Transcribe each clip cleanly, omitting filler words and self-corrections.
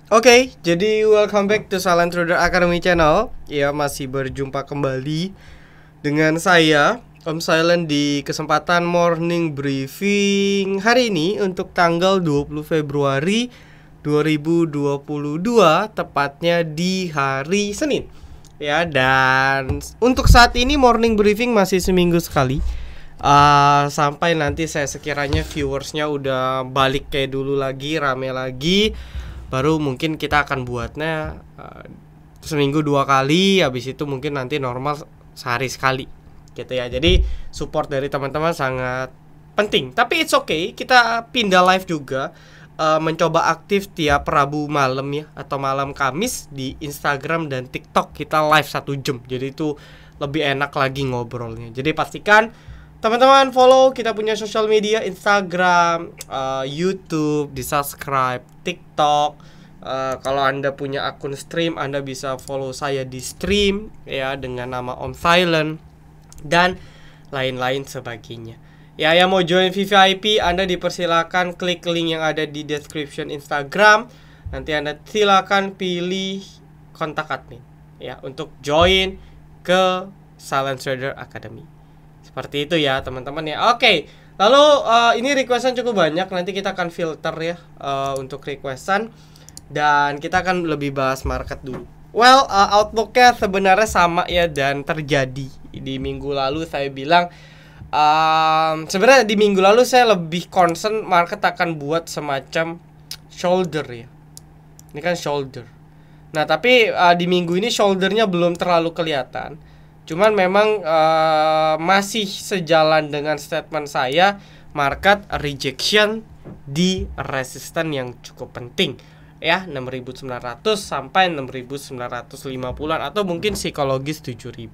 Oke, jadi welcome back to Silent Trader Academy Channel. Ya, masih berjumpa kembali dengan saya, Om Silent, di kesempatan morning briefing hari ini untuk tanggal 20 Februari 2022, tepatnya di hari Senin. Ya, dan untuk saat ini morning briefing masih seminggu sekali. Sampai nanti saya sekiranya viewersnya udah balik kayak dulu lagi, rame lagi, baru mungkin kita akan buatnya seminggu 2 kali. Habis itu mungkin nanti normal sehari sekali gitu ya. Jadi support dari teman-teman sangat penting. Tapi it's okay, kita pindah live juga, mencoba aktif tiap Rabu malam ya, atau malam Kamis di Instagram dan TikTok. Kita live 1 jam, jadi itu lebih enak lagi ngobrolnya. Jadi pastikan teman-teman follow kita punya sosial media, Instagram, YouTube, di subscribe, TikTok. Kalau Anda punya akun stream, Anda bisa follow saya di stream ya, dengan nama Om Silent dan lain-lain sebagainya. Ya, yang mau join VVIP, Anda dipersilakan klik link yang ada di description Instagram. Nanti Anda silakan pilih kontak admin ya untuk join ke Silent Trader Academy. Seperti itu ya teman-teman ya. Oke, lalu ini requestan cukup banyak. Nanti kita akan filter ya untuk requestan, dan kita akan lebih bahas market dulu. Well, outlooknya sebenarnya sama ya, dan terjadi di minggu lalu. Saya bilang sebenarnya di minggu lalu saya lebih concern market akan buat semacam shoulder ya. Ini kan shoulder. Nah, tapi di minggu ini shouldernya belum terlalu kelihatan. Cuman memang masih sejalan dengan statement saya, market rejection di resisten yang cukup penting ya, 6.900 sampai 6.950-an, atau mungkin psikologis 7.000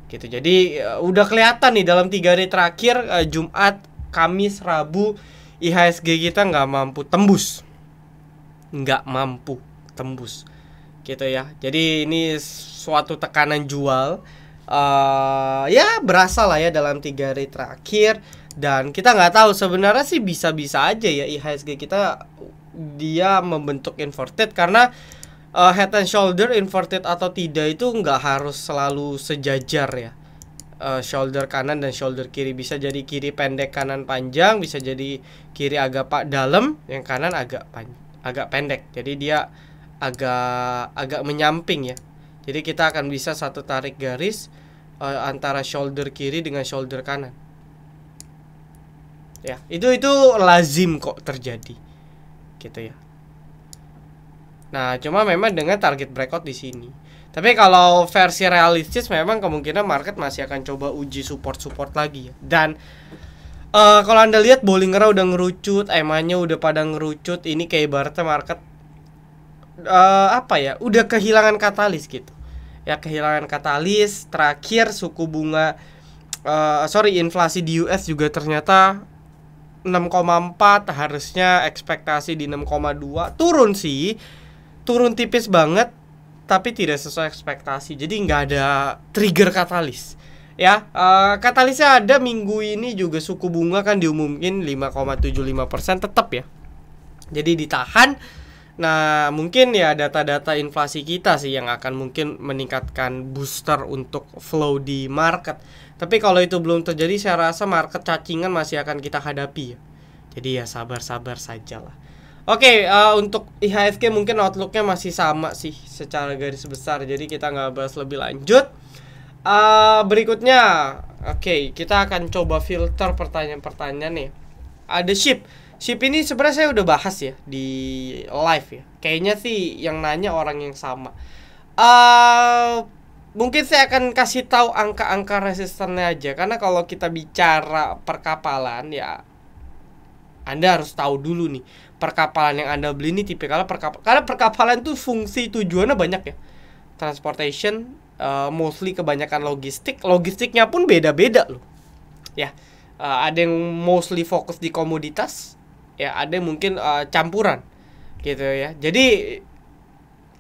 gitu. Jadi udah kelihatan nih dalam 3 hari terakhir, Jumat, Kamis, Rabu, IHSG kita nggak mampu tembus gitu ya. Jadi ini suatu tekanan jual ya berasa lah ya dalam 3 hari terakhir. Dan kita nggak tahu, sebenarnya sih bisa-bisa aja ya IHSG kita dia membentuk inverted, karena head and shoulder inverted atau tidak itu nggak harus selalu sejajar ya. Shoulder kanan dan shoulder kiri bisa jadi kiri pendek, kanan panjang, bisa jadi kiri agak dalam, yang kanan agak pendek. Jadi dia agak menyamping ya. Jadi kita akan bisa satu tarik garis antara shoulder kiri dengan shoulder kanan. Ya, itu lazim kok terjadi. Gitu ya. Nah, cuma memang dengan target breakout di sini. Tapi kalau versi realistis memang kemungkinan market masih akan coba uji support lagi ya. Dan kalau Anda lihat Bollinger udah ngerucut, EMA-nya udah pada ngerucut. Ini kayak ibaratnya market udah kehilangan katalis gitu ya, kehilangan katalis. Terakhir suku bunga inflasi di US juga ternyata 6,4, harusnya ekspektasi di 6,2. Turun sih, turun tipis banget, tapi tidak sesuai ekspektasi. Jadi nggak ada trigger katalis ya. Katalisnya ada minggu ini juga, suku bunga kan diumumkin 5,75% tetap ya, jadi ditahan. Nah, mungkin ya data-data inflasi kita sih yang akan mungkin meningkatkan booster untuk flow di market. Tapi kalau itu belum terjadi, saya rasa market cacingan masih akan kita hadapi ya. Jadi ya sabar-sabar saja lah. Oke, untuk IHSG mungkin outlooknya masih sama sih secara garis besar. Jadi kita nggak bahas lebih lanjut. Berikutnya, oke, kita akan coba filter pertanyaan-pertanyaan nih. Ada Ship ini sebenarnya saya udah bahas ya di live ya. Kayaknya sih yang nanya orang yang sama. Mungkin saya akan kasih tahu angka-angka resistennya aja, karena kalau kita bicara perkapalan ya, Anda harus tahu dulu nih perkapalan yang Anda beli ini tipikalnya karena perkapalan tuh fungsi tujuannya banyak ya. Transportation, mostly kebanyakan logistiknya pun beda-beda loh ya. Ada yang mostly fokus di komoditas ya, ada yang mungkin campuran gitu ya. Jadi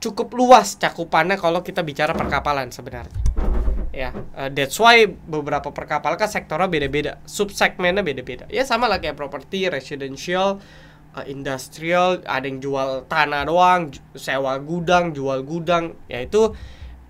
cukup luas cakupannya kalau kita bicara perkapalan sebenarnya ya. That's why beberapa perkapalan kan sektornya beda-beda, subsegmennya beda-beda ya, sama lah kayak properti, residential, industrial, ada yang jual tanah doang, sewa gudang, jual gudang, yaitu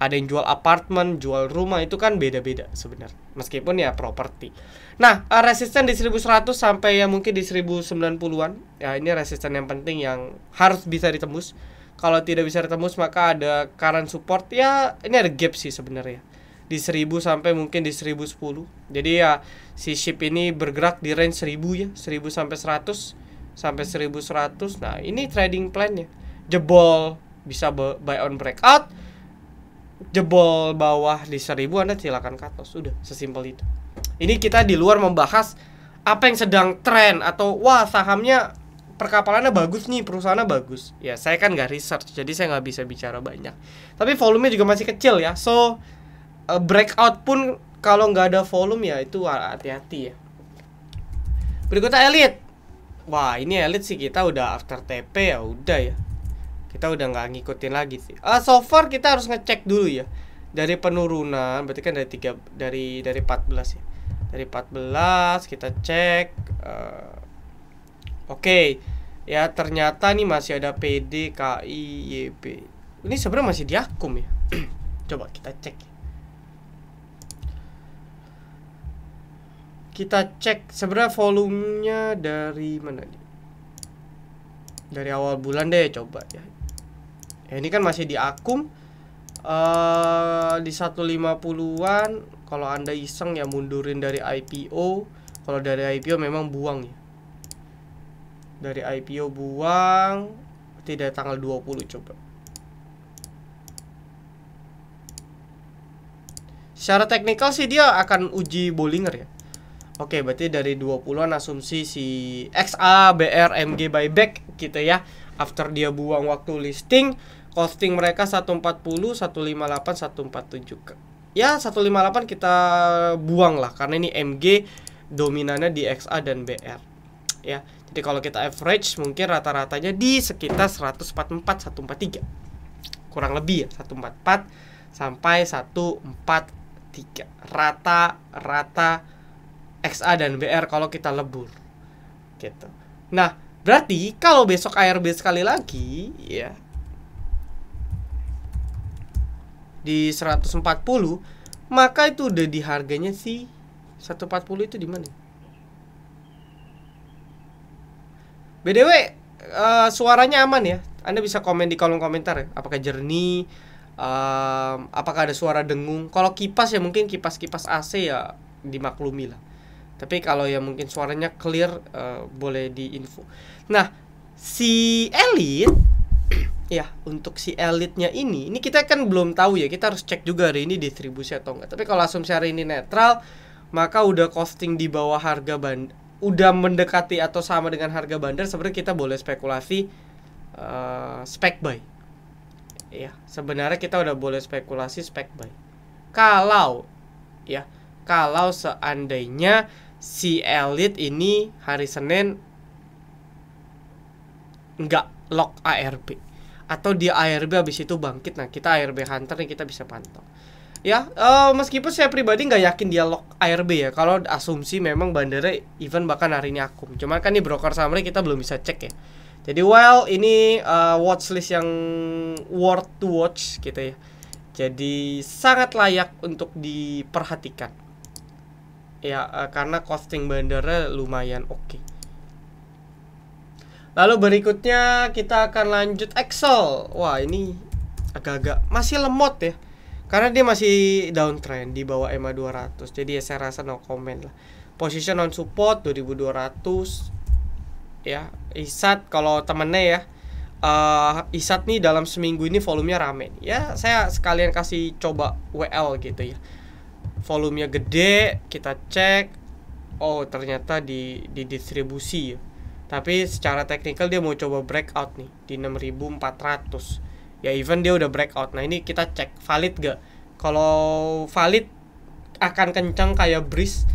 ada yang jual apartemen, jual rumah, itu kan beda-beda sebenarnya. Meskipun ya properti. Nah, resisten di 1100 sampai ya mungkin di 1090-an. Ya, ini resisten yang penting yang harus bisa ditembus. Kalau tidak bisa ditembus maka ada current support. Ya, ini ada gap sih sebenarnya. Di 1000 sampai mungkin di 1010. Jadi ya si SHIB ini bergerak di range 1000 ya, 1000 sampai 100 sampai 1100. Nah, ini trading plan-nya. Jebol bisa buy on breakout. Jebol bawah di 1000 Anda silakan cut loss. Sudah, sesimpel itu. Ini kita di luar membahas apa yang sedang tren atau wah sahamnya perkapalannya bagus nih, perusahaannya bagus. Ya, saya kan nggak research, jadi saya nggak bisa bicara banyak. Tapi volumenya juga masih kecil ya. So, breakout pun kalau nggak ada volume ya itu hati-hati ya. Berikutnya Elite. Wah, ini Elite sih kita udah after TP ya udah ya. Kita udah nggak ngikutin lagi sih. So far kita harus ngecek dulu ya. Dari penurunan, berarti kan dari 14 ya. Dari 14 kita cek. Oke. Ya ternyata nih masih ada PD, KI, YB. Ini sebenarnya masih di akum ya. Coba kita cek. Kita cek sebenarnya volumenya dari mana nih? Dari awal bulan deh coba ya. Ya, ini kan masih di akum di 150-an. Kalau Anda iseng ya mundurin dari IPO. Kalau dari IPO memang buang ya. Dari IPO buang. Tidak tanggal 20 coba. Secara teknikal sih dia akan uji Bollinger ya. Oke, berarti dari 20-an asumsi si XA, BR, MG buyback gitu ya. After dia buang waktu listing, costing mereka 140, 158, 147. Ya, 158 kita buang lah karena ini MG dominannya di XA dan BR. Ya. Jadi kalau kita average mungkin rata-ratanya di sekitar 144, 143. Kurang lebih ya, 144 sampai 143. Rata-rata XA dan BR kalau kita lebur gitu. Nah, berarti kalau besok ARB sekali lagi ya di 140, maka itu udah di harganya sih 140 itu di mana? BTW suaranya aman ya. Anda bisa komen di kolom komentar ya. Apakah jernih? Apakah ada suara dengung? Kalau kipas ya mungkin kipas-kipas AC ya dimaklumi lah. Tapi kalau ya mungkin suaranya clear boleh diinfo. Nah, si Elite ya, untuk si Elite-nya ini kita kan belum tahu ya. Kita harus cek juga hari ini distribusi atau enggak. Tapi kalau asumsi hari ini netral, maka udah costing di bawah harga udah mendekati atau sama dengan harga bandar, sebenarnya kita boleh spekulasi spec buy. Ya, sebenarnya kita udah boleh spekulasi spec buy. Kalau seandainya si Elite ini hari Senin nggak lock ARB atau dia ARB habis itu bangkit, nah kita ARB Hunter nih kita bisa pantau ya. Meskipun saya pribadi nggak yakin dia lock ARB ya, kalau asumsi memang bandara even bahkan hari ini akum. Cuman kan ini broker summary kita belum bisa cek ya. Jadi ini watchlist yang worth to watch gitu ya. Jadi sangat layak untuk diperhatikan ya, karena costing bandara lumayan oke. Lalu berikutnya kita akan lanjut Excel. Wah, ini agak-agak masih lemot ya, karena dia masih downtrend di bawah EMA 200. Jadi ya saya rasa no comment lah. Position on support 2200 ya. ISAT kalau temennya ya, ISAT nih dalam seminggu ini volumenya rame ya. Saya sekalian kasih coba WL gitu ya. Volumenya gede, kita cek. Oh, ternyata di distribusi ya. Tapi secara teknikal dia mau coba breakout nih di 6400. Ya even dia udah breakout. Nah, ini kita cek valid gak. Kalau valid akan kencang kayak breeze.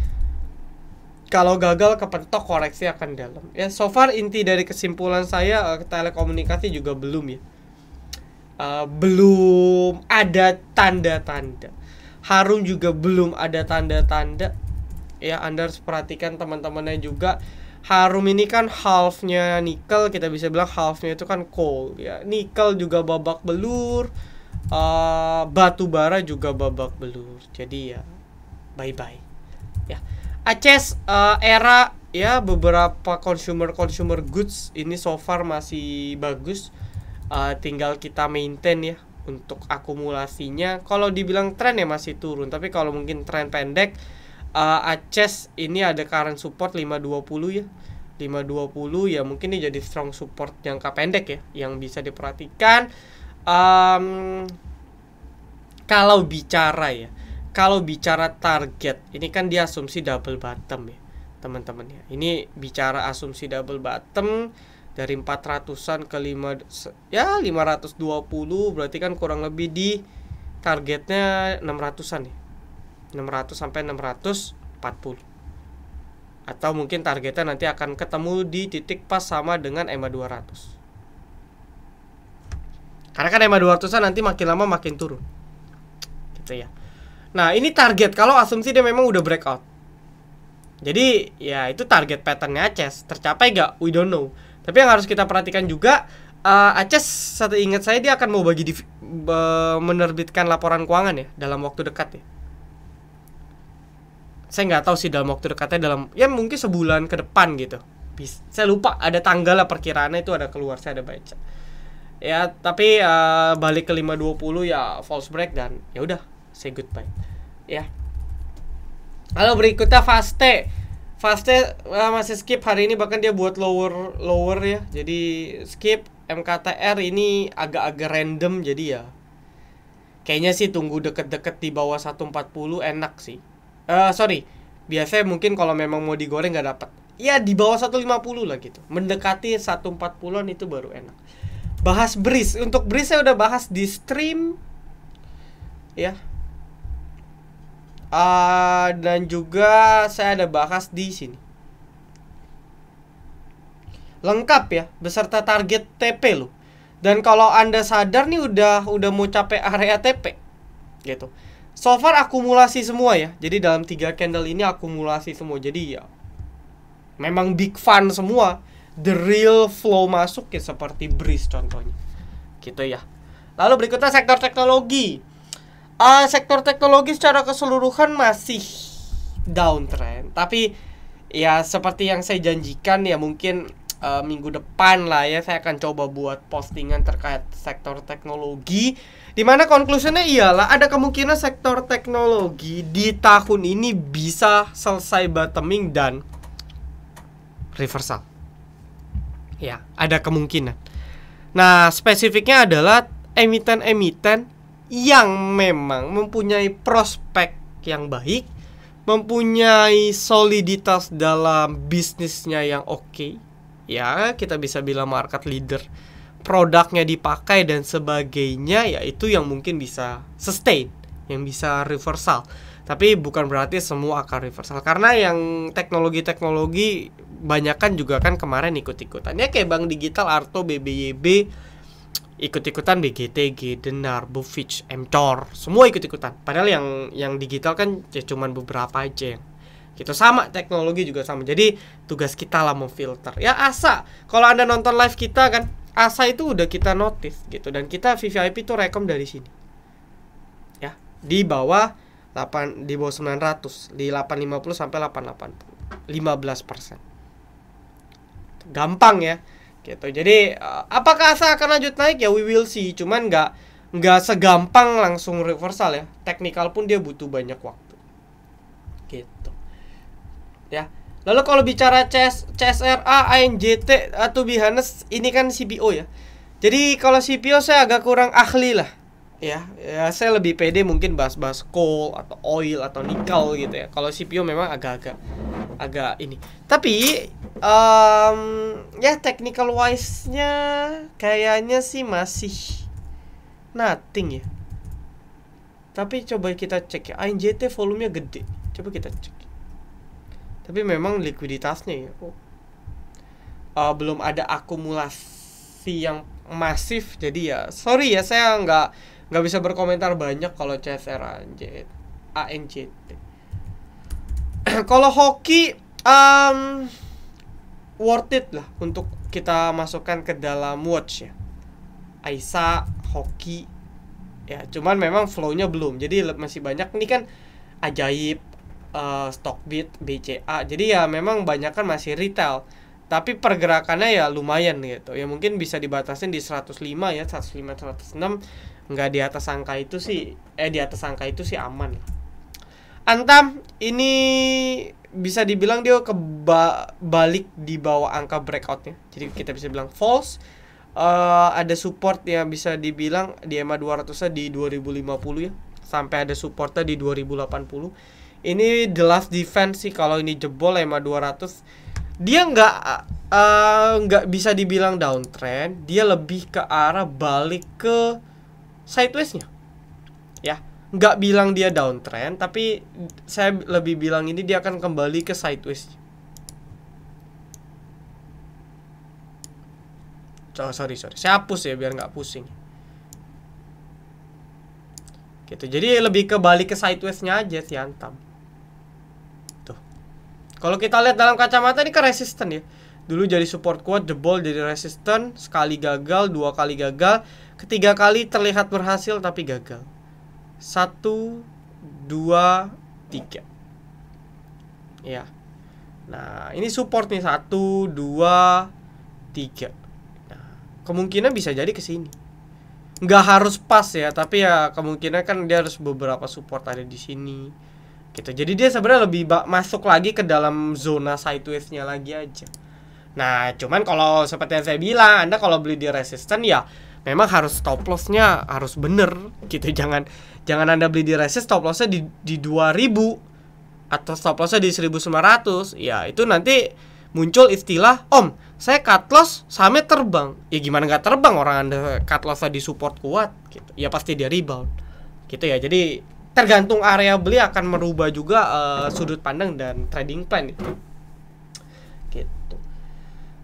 Kalau gagal kepentok koreksi akan dalam. Ya so far inti dari kesimpulan saya, telekomunikasi juga belum ya. Belum ada tanda-tanda. Harum juga belum ada tanda-tanda. Ya, Anda harus perhatikan teman-temannya juga. Harum ini kan halfnya nikel, kita bisa bilang halfnya itu kan coal ya. Nikel juga babak belur, batu bara juga babak belur. Jadi ya bye bye ya. Aces era ya, beberapa consumer goods ini so far masih bagus. Tinggal kita maintain ya untuk akumulasinya. Kalau dibilang tren ya masih turun, tapi kalau mungkin tren pendek, Aces ini ada current support 520 ya. 520 ya, mungkin ini jadi strong support jangka pendek ya, yang bisa diperhatikan. Kalau bicara target, ini kan dia asumsi double bottom ya teman-teman ya. Ini bicara asumsi double bottom dari 400-an ke 520, berarti kan kurang lebih di targetnya 600-an ya. 600 sampai 640. Atau mungkin targetnya nanti akan ketemu di titik pas sama dengan EMA 200. Karena kan EMA 200-an nanti makin lama makin turun. Gitu ya. Nah, ini target kalau asumsi dia memang udah breakout. Jadi, ya itu target patternnya Aces. Tercapai gak? We don't know. Tapi yang harus kita perhatikan juga, Aces, satu ingat saya, dia akan mau menerbitkan laporan keuangan ya dalam waktu dekat ya. Saya nggak tahu sih dalam waktu dekatnya, ya mungkin sebulan ke depan gitu. Saya lupa ada tanggal lah, perkiraannya itu ada keluar, saya ada baca. Ya, tapi balik ke 520 ya false break dan ya udah, say goodbye. Ya. Lalu berikutnya Faste masih skip hari ini, bahkan dia buat lower ya. Jadi skip. MKTR ini agak-agak random, jadi ya kayaknya sih tunggu deket-deket di bawah 140 enak sih. Biasanya mungkin kalau memang mau digoreng nggak dapat, ya di bawah 150 lah gitu. Mendekati 140-an itu baru enak. Bahas BRIS. Untuk BRIS saya udah bahas di stream ya. Dan juga saya ada bahas di sini. Lengkap ya, beserta target TP loh. Dan kalau Anda sadar nih udah mau capai area TP gitu. So far akumulasi semua ya. Jadi dalam 3 candle ini akumulasi semua. Jadi ya memang big fun semua. The real flow masuk ya, seperti BRIS contohnya. Gitu ya. Lalu berikutnya sektor teknologi. Sektor teknologi secara keseluruhan masih downtrend. Tapi ya seperti yang saya janjikan ya, mungkin minggu depan lah ya, saya akan coba buat postingan terkait sektor teknologi, dimana conclusionnya ialah ada kemungkinan sektor teknologi di tahun ini bisa selesai bottoming dan reversal. Ya, ada kemungkinan. Nah, spesifiknya adalah emiten-emiten yang memang mempunyai prospek yang baik, mempunyai soliditas dalam bisnisnya yang oke. Ya, kita bisa bilang market leader, produknya dipakai dan sebagainya, ya itu yang mungkin bisa sustain, yang bisa reversal. Tapi bukan berarti semua akan reversal, karena yang teknologi-teknologi banyakan juga kan kemarin ikut-ikutan. Ya kayak Bank Digital, Arto, BBYB ikut-ikutan, BGT, Denar, Bufitch, Mcor, semua ikut-ikutan. Padahal yang digital kan ya cuman beberapa aja. Gitu, sama teknologi juga sama. Jadi tugas kita lah memfilter. Ya ASA, kalau Anda nonton live kita kan, ASA itu udah kita notice gitu, dan kita VVIP tuh rekom dari sini. Ya, di bawah 900, di 850 sampai 880. 15%. Gampang ya. Gitu. Jadi apakah ASA akan lanjut naik ya, we will see. Cuman nggak segampang langsung reversal ya. Teknikal pun dia butuh banyak waktu. Gitu. Ya. Lalu kalau bicara CSRA, ANJT atau Bihanes, ini kan CPO ya. Jadi kalau CPO saya agak kurang ahli lah. Ya, saya lebih pede mungkin bahas-bahas coal atau oil atau nikel gitu ya. Kalau CPO memang agak ini. Tapi ya technical wise-nya kayaknya sih masih nothing ya. Tapi coba kita cek ya. ANJT volumenya gede. Coba kita cek. Tapi memang likuiditasnya ya, belum ada akumulasi yang masif. Jadi ya sorry ya, saya nggak bisa berkomentar banyak kalau CSR ANJT. Kalau hoki worth it lah untuk kita masukkan ke dalam watch ya. AISA, Hoki ya, cuman memang flow-nya belum, jadi masih banyak. Ini kan Ajaib, Stockbit, BCA, jadi ya memang banyak kan masih retail, tapi pergerakannya ya lumayan gitu ya. Mungkin bisa dibatasin di 105 ya, 105 106, nggak di atas angka itu sih, di atas angka itu sih aman. Antam ini bisa dibilang dia balik di bawah angka breakoutnya, jadi kita bisa bilang false. Ada support yang bisa dibilang di EMA 200 di 2050 ya, sampai ada supportnya di 2080. Ini the last defense sih. Kalau ini jebol EMA 200, dia nggak bisa dibilang downtrend, dia lebih ke arah balik ke sideways-nya ya. Nggak bilang dia downtrend, tapi saya lebih bilang ini dia akan kembali ke sideways. Sorry, saya hapus ya biar nggak pusing gitu. Jadi lebih ke balik ke sideways-nya aja sih Antam. Tuh, kalau kita lihat dalam kacamata ini kan resisten ya. Dulu jadi support kuat, jebol jadi resisten, sekali gagal, 2 kali gagal, ketiga kali terlihat berhasil tapi gagal. 1, 2, 3 ya. Nah ini support nih, 1, 2, 3. Kemungkinan bisa jadi ke sini. Nggak harus pas ya, tapi ya kemungkinan kan dia harus beberapa support ada di sini. Gitu. Jadi dia sebenarnya lebih masuk lagi ke dalam zona sideways-nya lagi aja. Nah, cuman kalau seperti yang saya bilang, Anda kalau beli di resisten ya memang harus stop loss-nya harus bener gitu. Jangan Anda beli di resist stop loss-nya di 2000 atau stop loss-nya di 1900. Ya, itu nanti muncul istilah, "Om, saya cut loss sahamnya terbang." Ya gimana nggak terbang, orang Anda cut loss di support kuat gitu. Ya pasti dia rebound gitu ya. Jadi tergantung area beli akan merubah juga sudut pandang dan trading plan itu gitu.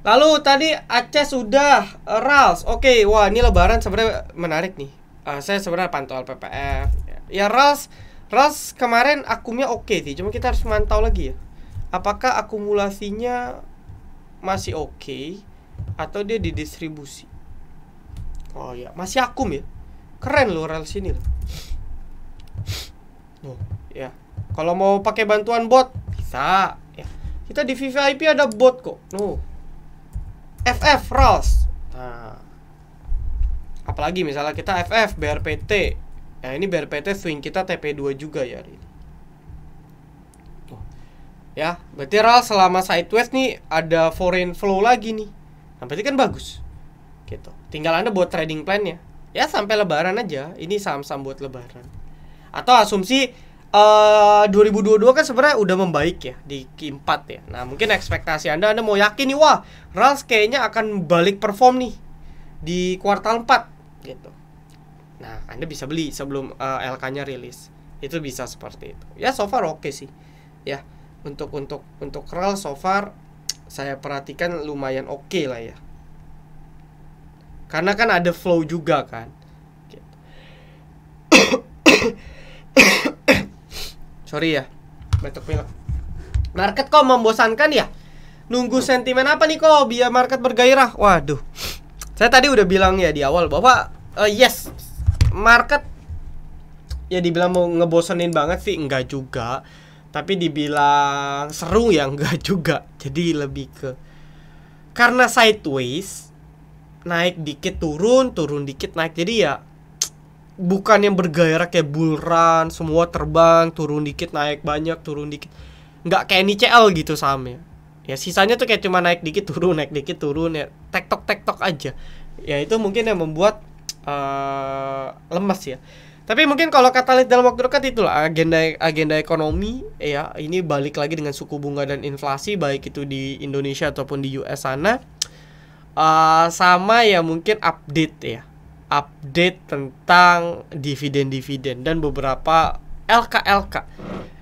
Lalu tadi Aceh sudah, Rals. Oke, wah ini lebaran sebenarnya menarik nih. Saya sebenarnya pantau LPPF. Ya Rals kemarin akumnya oke sih, cuma kita harus mantau lagi ya. Apakah akumulasinya masih oke atau dia didistribusi? Oh ya, masih akum ya. Keren loh Rals ini loh. Oh, ya. Kalau mau pakai bantuan bot bisa ya. Kita di VVIP ada bot kok. FF Rals. Nah. Apalagi misalnya kita FF BRPT. Nah, ini BRPT swing kita TP2 juga ya hari ini. Ya, berarti Rals selama sideways nih ada foreign flow lagi nih. Nah, berarti kan bagus. Gitu. Tinggal Anda buat trading plan ya. Ya sampai lebaran aja. Ini saham-saham buat lebaran. Atau asumsi 2022 kan sebenarnya udah membaik ya di Q4 ya. Nah, mungkin ekspektasi Anda mau yakin nih, wah, Rals kayaknya akan balik perform nih di kuartal 4 gitu. Nah, Anda bisa beli sebelum LK-nya rilis. Itu bisa seperti itu. Ya, so far oke sih. Ya. Untuk Rals so far saya perhatikan lumayan oke lah ya. Karena kan ada flow juga kan. Gitu. Sorry ya, batuk pilek. Market kok membosankan ya? Nunggu sentimen apa nih kok biar market bergairah? Waduh. Saya tadi udah bilang ya di awal bahwa yes, market ya dibilang mau ngebosenin banget sih enggak juga. Tapi dibilang seru ya enggak juga. Jadi lebih ke karena sideways, naik dikit turun, turun dikit naik. Jadi ya bukan yang bergairah kayak bull run, semua terbang, turun dikit naik banyak, turun dikit. Enggak kayak NICL gitu sahamnya. Ya sisanya tuh kayak cuma naik dikit turun ya. Tektok aja. Ya itu mungkin yang membuat lemas ya. Tapi mungkin kalau kata lihat dalam waktu dekat itulah agenda ekonomi ya, ini balik lagi dengan suku bunga dan inflasi baik itu di Indonesia ataupun di US sana. Sama ya mungkin update tentang dividen dan beberapa LK.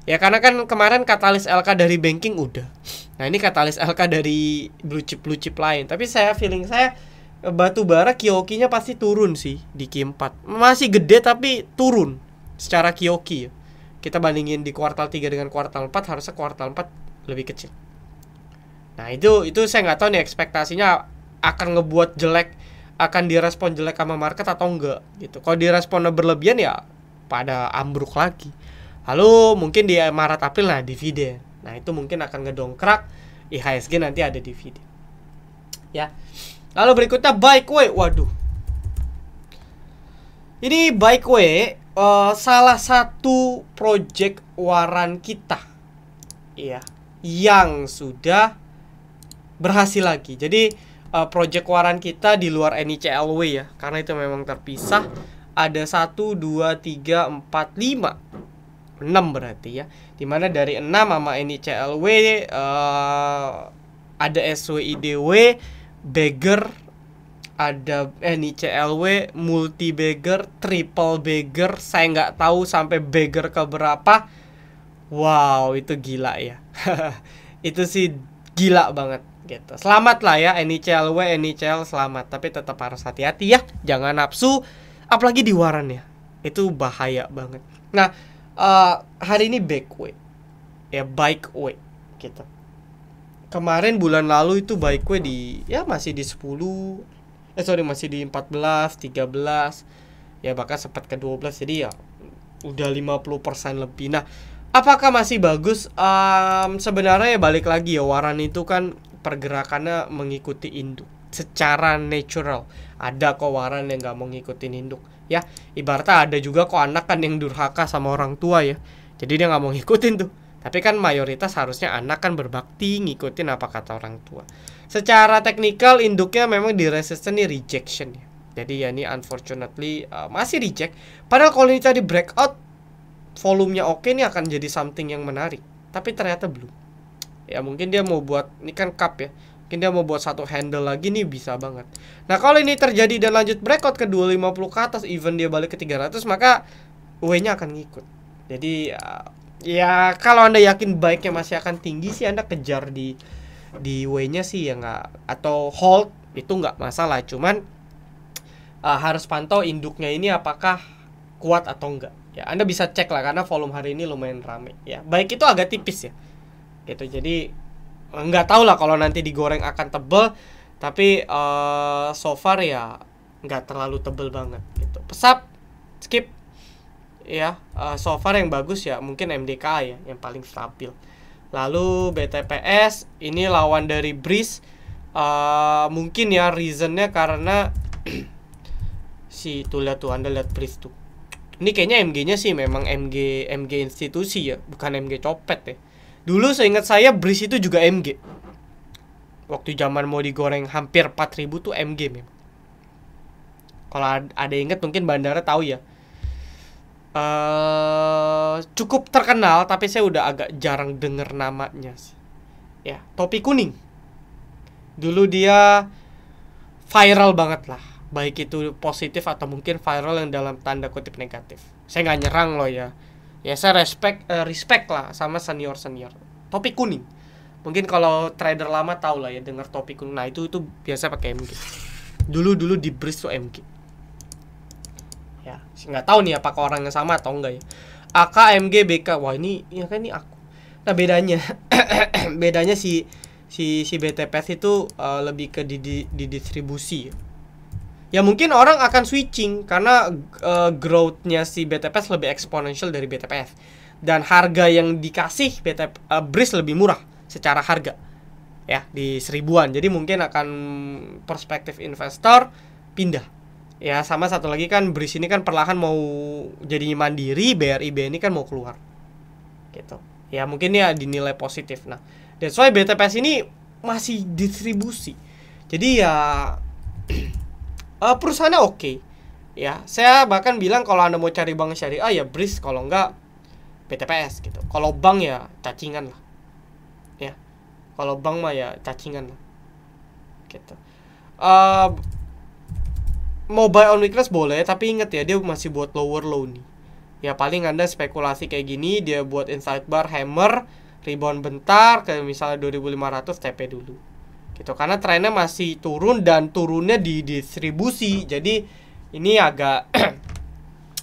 Ya karena kan kemarin katalis LK dari banking udah. Nah, ini katalis LK dari blue chip lain. Tapi feeling saya batu bara Kioki-nya pasti turun sih di Q4. Masih gede tapi turun secara Kioki ya. Kita bandingin di kuartal 3 dengan kuartal 4, harusnya kuartal 4 lebih kecil. Nah itu saya nggak tahu nih ekspektasinya akan ngebuat jelek, akan direspon jelek sama market atau enggak gitu. Kalau diresponnya berlebihan ya pada ambruk lagi. Lalu mungkin di Maret April lah dividen. Nah itu mungkin akan ngedongkrak IHSG, nanti ada dividen. Ya. Lalu berikutnya Bikeway. Waduh. Ini Bikeway salah satu project waran kita. Iya, yang sudah berhasil lagi. Jadi project waran kita di luar NICLW ya, karena itu memang terpisah. Ada 1, 2, 3, 4, 5 6 berarti ya. Dimana dari 6 sama NICLW ada SWIDW, Bagger, ada NICLW, multi Bagger, triple Bagger, saya nggak tahu sampai Bagger ke berapa. Wow, itu gila ya. Itu sih gila banget gitu. Selamat lah ya NICLW, NICL selamat, tapi tetap harus hati-hati ya, jangan nafsu, apalagi di waran ya. Itu bahaya banget. Nah, hari ini Bikeway ya, Bikeway gitu. Kemarin bulan lalu itu Bikeway di ya masih di 10, masih di 14, 13, ya bahkan sempat ke 12, jadi ya udah 50% lebih. Nah, apakah masih bagus? Sebenarnya ya balik lagi ya, waran itu kan pergerakannya mengikuti induk secara natural. Ada kok waran yang nggak mau ngikutin induk ya. Ibaratnya ada juga kok anak kan yang durhaka sama orang tua ya, jadi dia nggak mau ngikutin tuh. Tapi kan mayoritas harusnya anak kan berbakti ngikutin apa kata orang tua. Secara teknikal induknya memang di resisten nih rejection ya. Jadi ya ini unfortunately masih reject. Padahal kalau ini tadi breakout, volumenya oke nih, akan jadi something yang menarik. Tapi ternyata belum. Ya mungkin dia mau buat, ini kan cup ya, mungkin dia mau buat satu handle lagi nih, bisa banget. Nah kalau ini terjadi dan lanjut breakout ke 250 ke atas, even dia balik ke 300, maka W-nya akan ngikut. Jadi ya kalau Anda yakin baiknya masih akan tinggi sih, Anda kejar di W-nya sih ya nggak, atau hold itu nggak masalah. Cuman harus pantau induknya ini apakah kuat atau enggak. Ya, Anda bisa cek lah, karena volume hari ini lumayan rame ya. Baik itu agak tipis ya. Gitu. Jadi nggak tahu lah kalau nanti digoreng akan tebel, tapi so far ya nggak terlalu tebel banget gitu. Pesap skip ya. So far yang bagus ya mungkin MDKA ya, yang paling stabil. Lalu BTPS ini lawan dari Breeze, mungkin ya reasonnya karena si tuh lihat tuh, Anda lihat Breeze tuh. Ini kayaknya MG-nya sih memang MG institusi ya, bukan MG copet ya. Dulu seingat saya Breeze itu juga MG. Waktu zaman mau digoreng hampir 4.000 tuh MG memang. Kalau ada inget mungkin bandara tahu ya. Cukup terkenal, tapi saya udah agak jarang denger namanya sih. Ya, topi kuning. Dulu dia viral banget lah, baik itu positif atau mungkin viral yang dalam tanda kutip negatif. Saya nggak nyerang loh ya. Ya saya respect lah sama senior. Topi kuning. Mungkin kalau trader lama tahu lah ya, dengar topi kuning. Nah itu biasa pakai MG. Dulu di Breeze tuh MG. Ya, nggak tahu nih apakah orang yang sama atau enggak ya. AK, MG, BK. Wah ini ya kan ini aku. Nah bedanya si BTPS itu lebih ke di distribusi ya. Ya mungkin orang akan switching karena growth-nya si BTPS lebih eksponensial dari BTPS, dan harga yang dikasih Breeze lebih murah secara harga ya, di 1000-an. Jadi mungkin akan perspektif investor pindah ya. Sama satu lagi kan Breeze ini kan perlahan mau jadi mandiri, BRI BNI kan mau keluar gitu ya, mungkin ya dinilai positif. Nah that's why BTPS ini masih distribusi, jadi ya perusahaannya oke ya. Saya bahkan bilang kalau Anda mau cari bank syariah ya Breeze, kalau enggak BTPS gitu. Kalau bank ya cacingan lah ya. Kalau bank mah ya cacingan lah gitu. Mau buy on weakness boleh, tapi inget ya dia masih buat lower low nih ya. Paling Anda spekulasi kayak gini, dia buat inside bar hammer, rebound bentar ke misalnya 2500, TP dulu gitu, karena trennya masih turun dan turunnya di distribusi. Jadi ini agak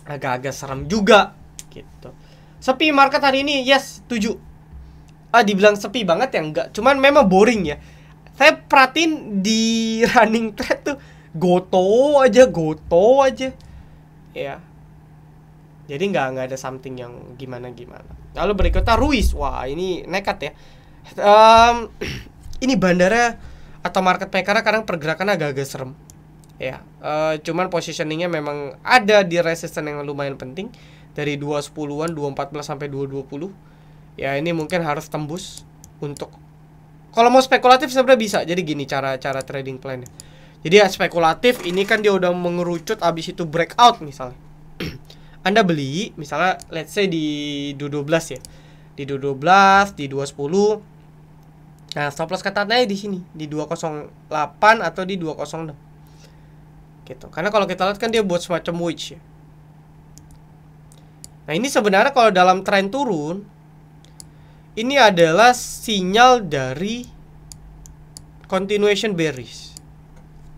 agak serem juga gitu. Sepi market hari ini, yes, 7. dibilang sepi banget ya enggak, cuman memang boring ya. Saya perhatiin di running thread tuh goto aja ya. Jadi nggak ada something yang gimana. Lalu berikutnya Ruiz. Wah, ini nekat ya. Ini bandara atau market maker kadang pergerakannya agak-agak serem ya. Cuman positioningnya memang ada di resisten yang lumayan penting dari 210-an, 214 sampai 220 ya. Ini mungkin harus tembus untuk kalau mau spekulatif sebenarnya bisa. Jadi gini cara trading plan-nya. Jadi ya spekulatif ini kan dia udah mengerucut, abis itu breakout misalnya. Anda beli misalnya let's say di 12 ya. Di 12, di 210. Nah, stop loss katanya di sini, di 208 atau di 206. Gitu. Karena kalau kita lihat kan dia buat semacam wedge ya. Nah, ini sebenarnya kalau dalam tren turun ini adalah sinyal dari continuation bearish.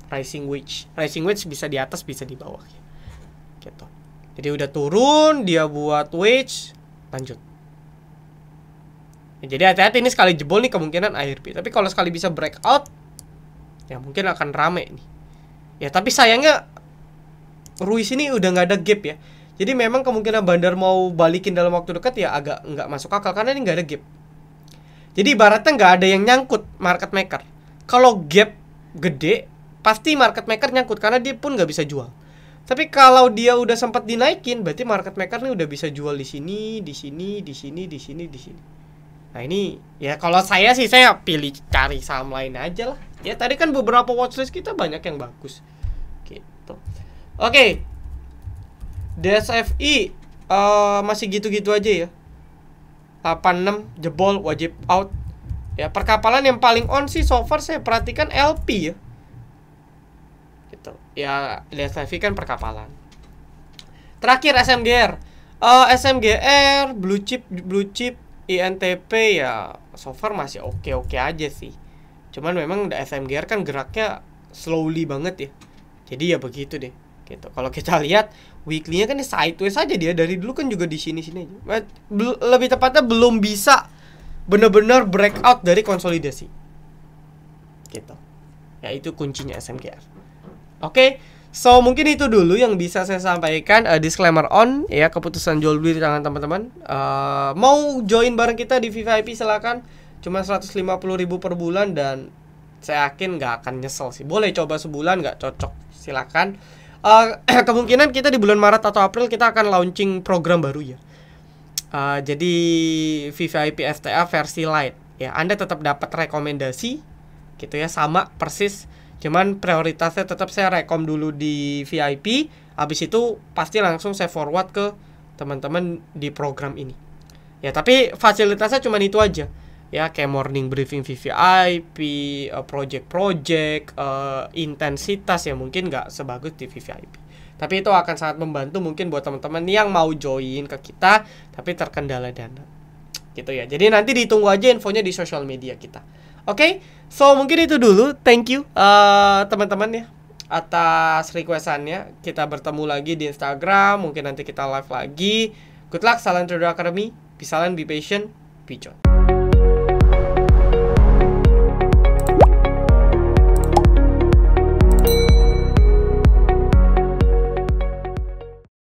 Rising wedge bisa di atas, bisa di bawah ya. Gitu. Jadi udah turun, dia buat wedge, lanjut. Ya, jadi hati-hati ini sekali jebol nih kemungkinan ARP. Tapi kalau sekali bisa breakout, ya mungkin akan rame nih. Ya tapi sayangnya Ruiz ini udah nggak ada gap ya. Jadi memang kemungkinan bandar mau balikin dalam waktu dekat ya agak nggak masuk akal karena ini nggak ada gap. Jadi ibaratnya nggak ada yang nyangkut market maker. Kalau gap gede, pasti market maker nyangkut karena dia pun nggak bisa jual. Tapi kalau dia udah sempat dinaikin, berarti market maker nih udah bisa jual di sini, di sini, di sini, di sini, di sini. Nah ini ya kalau saya sih saya pilih cari saham lain aja lah. Ya tadi kan beberapa watchlist kita banyak yang bagus. Gitu. Oke. DSFI masih gitu-gitu aja ya. 86 jebol, wajib out. Ya perkapalan yang paling on sih so far saya perhatikan LP ya. Gitu. Ya DSFI kan perkapalan. Terakhir SMGR. SMGR blue chip INTP ya so far masih oke aja sih. Cuman memang SMGR kan geraknya slowly banget ya. Jadi ya begitu deh. Gitu. Kalau kita lihat weekly-nya kan sideways aja dia dari dulu kan juga di sini-sini aja. Lebih tepatnya belum bisa benar-benar breakout dari konsolidasi. Gitu. Ya itu kuncinya SMGR. Oke. So mungkin itu dulu yang bisa saya sampaikan. Disclaimer on ya, keputusan jual beli di tangan teman-teman. Mau join bareng kita di VVIP silakan. Cuma 150.000 per bulan dan saya yakin nggak akan nyesel sih. Boleh coba sebulan, nggak cocok silakan. Kemungkinan kita di bulan Maret atau April kita akan launching program baru ya. Jadi VVIP FTA versi light ya. Anda tetap dapat rekomendasi gitu ya, sama persis. Cuman prioritasnya tetap saya rekom dulu di VIP. Habis itu pasti langsung saya forward ke teman-teman di program ini. Ya tapi fasilitasnya cuma itu aja. Ya kayak morning briefing VVIP, project intensitas ya mungkin nggak sebagus di VVIP. Tapi itu akan sangat membantu mungkin buat teman-teman yang mau join ke kita tapi terkendala dana. Gitu ya. Jadi nanti ditunggu aja infonya di sosial media kita. Oke, so mungkin itu dulu. Thank you teman-teman ya atas requestannya. Kita bertemu lagi di Instagram. Mungkin nanti kita live lagi. Good luck, salam Trader Academy. Be silent, be patient, be joy.